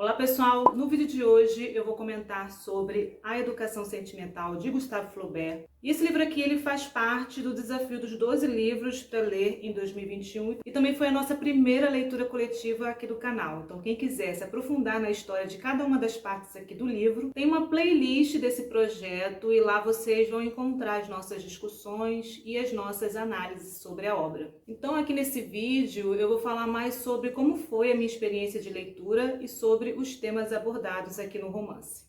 Olá pessoal, no vídeo de hoje eu vou comentar sobre A Educação Sentimental de Gustave Flaubert. E esse livro aqui ele faz parte do desafio dos 12 livros para ler em 2021 e também foi a nossa primeira leitura coletiva aqui do canal. Então quem quiser se aprofundar na história de cada uma das partes aqui do livro, tem uma playlist desse projeto e lá vocês vão encontrar as nossas discussões e as nossas análises sobre a obra. Então aqui nesse vídeo eu vou falar mais sobre como foi a minha experiência de leitura e sobre os temas abordados aqui no romance.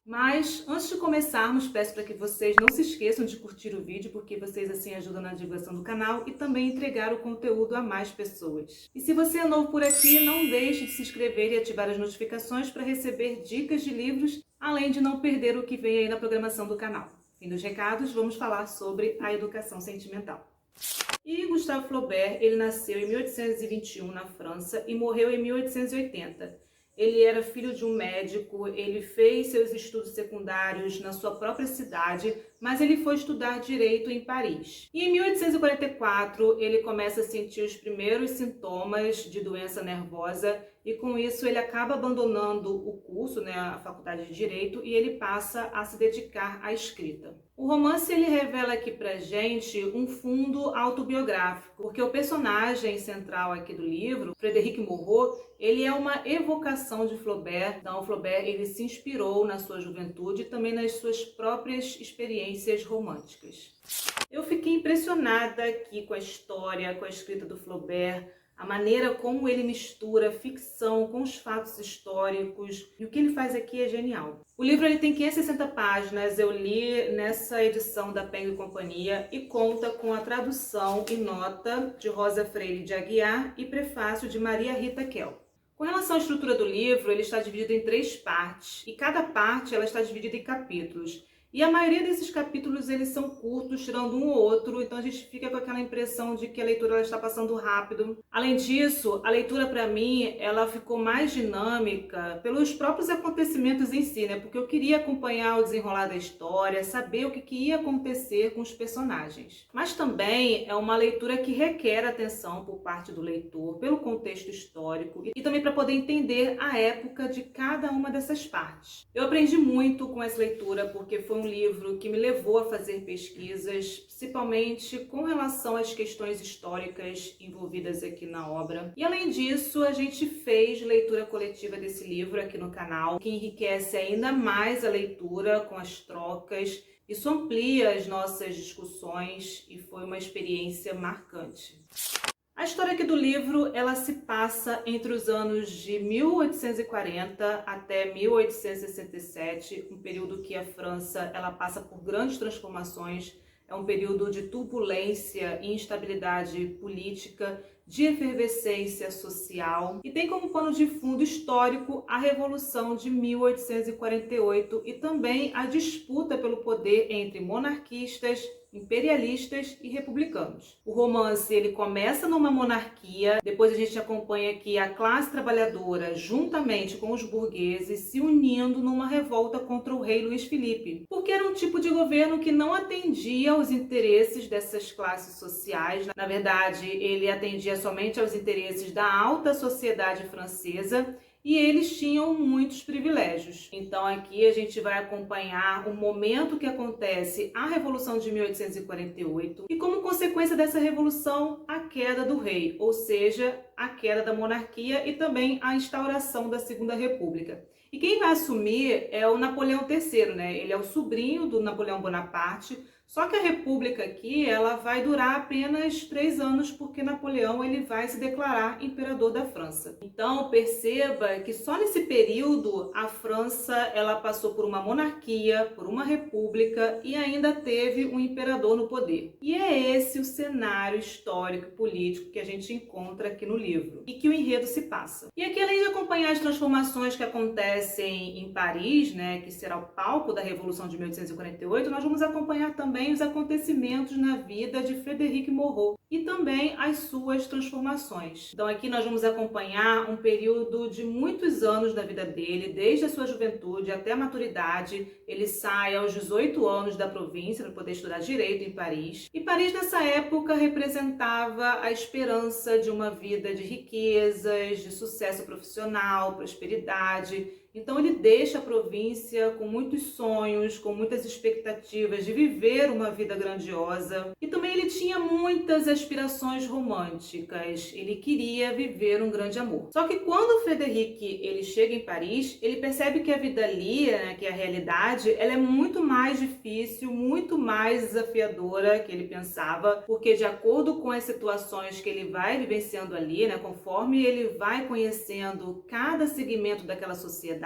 Mas, antes de começarmos, peço para que vocês não se esqueçam de curtir o vídeo, porque vocês assim ajudam na divulgação do canal e também entregar o conteúdo a mais pessoas. E se você é novo por aqui, não deixe de se inscrever e ativar as notificações para receber dicas de livros, além de não perder o que vem aí na programação do canal. Fim dos recados, vamos falar sobre a educação sentimental. E Gustave Flaubert, ele nasceu em 1821 na França e morreu em 1880. Ele era filho de um médico, ele fez seus estudos secundários na sua própria cidade, mas ele foi estudar direito em Paris. E em 1844 ele começa a sentir os primeiros sintomas de doença nervosa e com isso ele acaba abandonando o curso, a faculdade de Direito, e ele passa a se dedicar à escrita. O romance ele revela aqui pra gente um fundo autobiográfico, porque o personagem central aqui do livro, Frédéric Moreau, ele é uma evocação de Flaubert. Então, Flaubert ele se inspirou na sua juventude e também nas suas próprias experiências românticas. Eu fiquei impressionada aqui com a história, com a escrita do Flaubert, a maneira como ele mistura ficção com os fatos históricos, e o que ele faz aqui é genial. O livro ele tem 560 páginas, eu li nessa edição da Penguin e Companhia e conta com a tradução e nota de Rosa Freire de Aguiar e prefácio de Maria Rita Kell. Com relação à estrutura do livro, ele está dividido em 3 partes, e cada parte ela está dividida em capítulos. E a maioria desses capítulos eles são curtos, tirando um ou outro, então a gente fica com aquela impressão de que a leitura ela está passando rápido. Além disso, a leitura para mim ela ficou mais dinâmica pelos próprios acontecimentos em si, porque eu queria acompanhar o desenrolar da história, saber o que ia acontecer com os personagens. Mas também é uma leitura que requer atenção por parte do leitor, pelo contexto histórico e também para poder entender a época de cada uma dessas partes. Eu aprendi muito com essa leitura porque foi um livro que me levou a fazer pesquisas, principalmente com relação às questões históricas envolvidas aqui na obra. E além disso, a gente fez leitura coletiva desse livro aqui no canal, que enriquece ainda mais a leitura com as trocas. Isso amplia as nossas discussões e foi uma experiência marcante. A história aqui do livro, ela se passa entre os anos de 1840 até 1867, um período que a França ela passa por grandes transformações, é um período de turbulência e instabilidade política, de efervescência social e tem como pano de fundo histórico a Revolução de 1848 e também a disputa pelo poder entre monarquistas, imperialistas e republicanos. O romance ele começa numa monarquia, depois a gente acompanha aqui a classe trabalhadora juntamente com os burgueses se unindo numa revolta contra o rei Luís Filipe, porque era um tipo de governo que não atendia aos interesses dessas classes sociais. Na verdade, ele atendia somente aos interesses da alta sociedade francesa e eles tinham muitos privilégios. Então aqui a gente vai acompanhar o momento que acontece a Revolução de 1848 e como consequência dessa revolução a queda do rei, ou seja, a queda da monarquia e também a instauração da Segunda República. E quem vai assumir é o Napoleão III, Ele é o sobrinho do Napoleão Bonaparte. Só que a República aqui, ela vai durar apenas 3 anos, porque Napoleão ele vai se declarar imperador da França. Então, perceba que só nesse período a França ela passou por uma monarquia, por uma república e ainda teve um imperador no poder. E é esse o cenário histórico e político que a gente encontra aqui no livro e que o enredo se passa. E aqui, além de acompanhar as transformações que acontecem em Paris, que será o palco da Revolução de 1848, nós vamos acompanhar também também os acontecimentos na vida de Frédéric Moreau e também as suas transformações. Então aqui nós vamos acompanhar um período de muitos anos da vida dele, desde a sua juventude até a maturidade. Ele sai aos 18 anos da província para poder estudar direito em Paris. E Paris nessa época representava a esperança de uma vida de riquezas, de sucesso profissional, prosperidade. Então ele deixa a província com muitos sonhos, com muitas expectativas de viver uma vida grandiosa. E também ele tinha muitas aspirações românticas. Ele queria viver um grande amor. Só que quando o Frédéric ele chega em Paris, ele percebe que a vida ali, que a realidade, ela é muito mais difícil, muito mais desafiadora que ele pensava, porque de acordo com as situações que ele vai vivenciando ali, conforme ele vai conhecendo cada segmento daquela sociedade,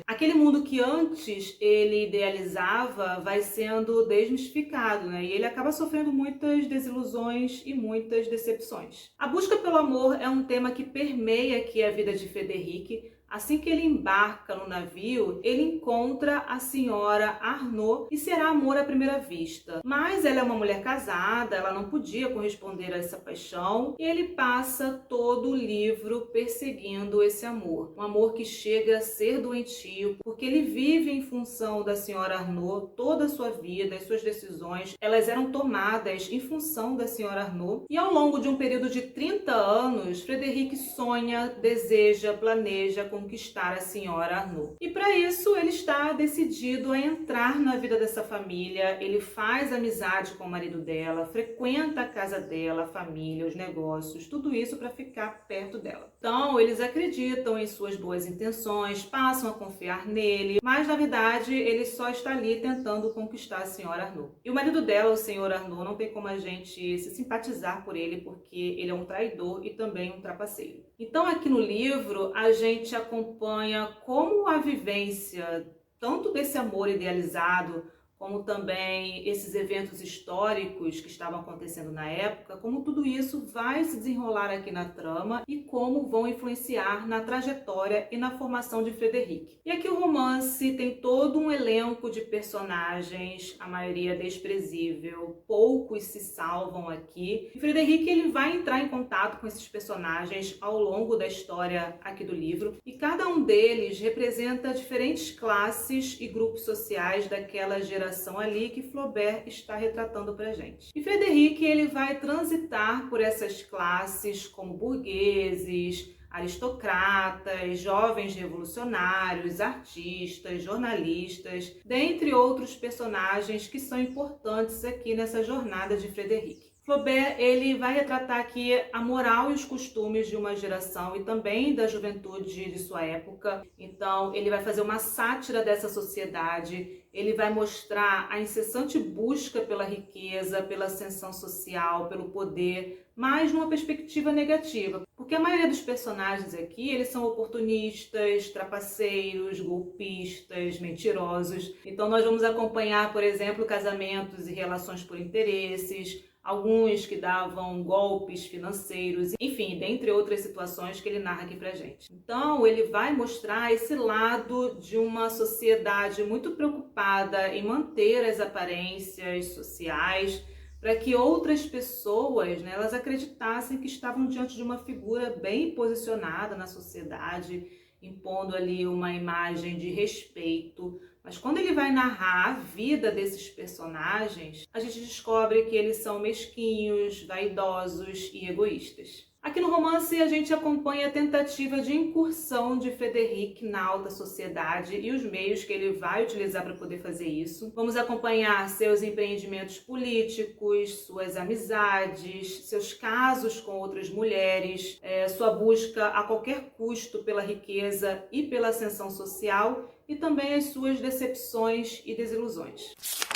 aquele mundo que antes ele idealizava vai sendo desmistificado, e ele acaba sofrendo muitas desilusões e muitas decepções. A busca pelo amor é um tema que permeia aqui a vida de Frédéric. Assim que ele embarca no navio, ele encontra a senhora Arnaud e será amor à primeira vista. Mas ela é uma mulher casada, ela não podia corresponder a essa paixão e ele passa todo o livro perseguindo esse amor. Um amor que chega a ser doentio, porque ele vive em função da senhora Arnaud toda a sua vida, as suas decisões, elas eram tomadas em função da senhora Arnaud. E ao longo de um período de 30 anos, Frédéric sonha, deseja, planeja conquistar a senhora Arnaud. E para isso ele está decidido a entrar na vida dessa família, ele faz amizade com o marido dela, frequenta a casa dela, a família, os negócios, tudo isso para ficar perto dela. Então eles acreditam em suas boas intenções, passam a confiar nele, mas na verdade ele só está ali tentando conquistar a senhora Arnaud. E o marido dela, o senhor Arnaud, não tem como a gente se simpatizar por ele, porque ele é um traidor e também um trapaceiro. Então aqui no livro a gente acompanha como a vivência tanto desse amor idealizado, como também esses eventos históricos que estavam acontecendo na época, como tudo isso vai se desenrolar aqui na trama e como vão influenciar na trajetória e na formação de Frédéric. E aqui o romance tem todo um elenco de personagens, a maioria desprezível, poucos se salvam aqui. E Frédéric ele vai entrar em contato com esses personagens ao longo da história aqui do livro e cada um deles representa diferentes classes e grupos sociais daquela geração ali que Flaubert está retratando pra gente. E Frédéric ele vai transitar por essas classes como burgueses, aristocratas, jovens revolucionários, artistas, jornalistas, dentre outros personagens que são importantes aqui nessa jornada de Frédéric. Flaubert ele vai retratar aqui a moral e os costumes de uma geração e também da juventude de sua época. Então ele vai fazer uma sátira dessa sociedade, ele vai mostrar a incessante busca pela riqueza, pela ascensão social, pelo poder, mas numa perspectiva negativa. Porque a maioria dos personagens aqui, eles são oportunistas, trapaceiros, golpistas, mentirosos. Então nós vamos acompanhar, por exemplo, casamentos e relações por interesses, alguns que davam golpes financeiros, enfim, dentre outras situações que ele narra aqui pra gente. Então, ele vai mostrar esse lado de uma sociedade muito preocupada em manter as aparências sociais, para que outras pessoas, elas acreditassem que estavam diante de uma figura bem posicionada na sociedade, impondo ali uma imagem de respeito. Mas quando ele vai narrar a vida desses personagens, a gente descobre que eles são mesquinhos, vaidosos e egoístas. Aqui no romance a gente acompanha a tentativa de incursão de Frédéric na alta sociedade e os meios que ele vai utilizar para poder fazer isso. Vamos acompanhar seus empreendimentos políticos, suas amizades, seus casos com outras mulheres, sua busca a qualquer custo pela riqueza e pela ascensão social e também as suas decepções e desilusões.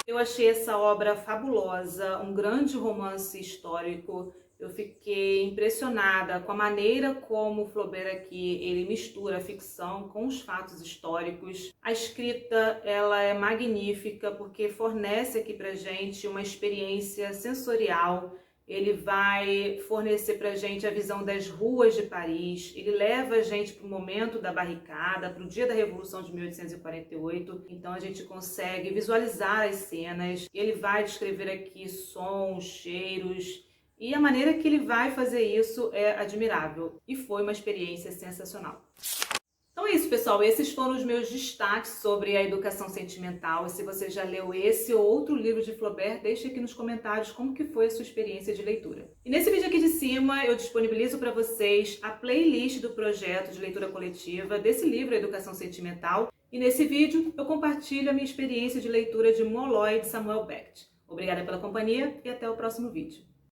Eu achei essa obra fabulosa, um grande romance histórico. Eu fiquei impressionada com a maneira como Flaubert aqui ele mistura a ficção com os fatos históricos. A escrita ela é magnífica porque fornece aqui pra gente uma experiência sensorial. ele vai fornecer para a gente a visão das ruas de Paris, ele leva a gente para o momento da barricada, para o dia da Revolução de 1848, então a gente consegue visualizar as cenas, ele vai descrever aqui sons, cheiros, e a maneira que ele vai fazer isso é admirável, e foi uma experiência sensacional. Então é isso, pessoal. Esses foram os meus destaques sobre a educação sentimental. E se você já leu esse ou outro livro de Flaubert, deixe aqui nos comentários como que foi a sua experiência de leitura. E nesse vídeo aqui de cima, eu disponibilizo para vocês a playlist do projeto de leitura coletiva desse livro, Educação Sentimental. E nesse vídeo, eu compartilho a minha experiência de leitura de Molloy, de Samuel Beckett. Obrigada pela companhia e até o próximo vídeo.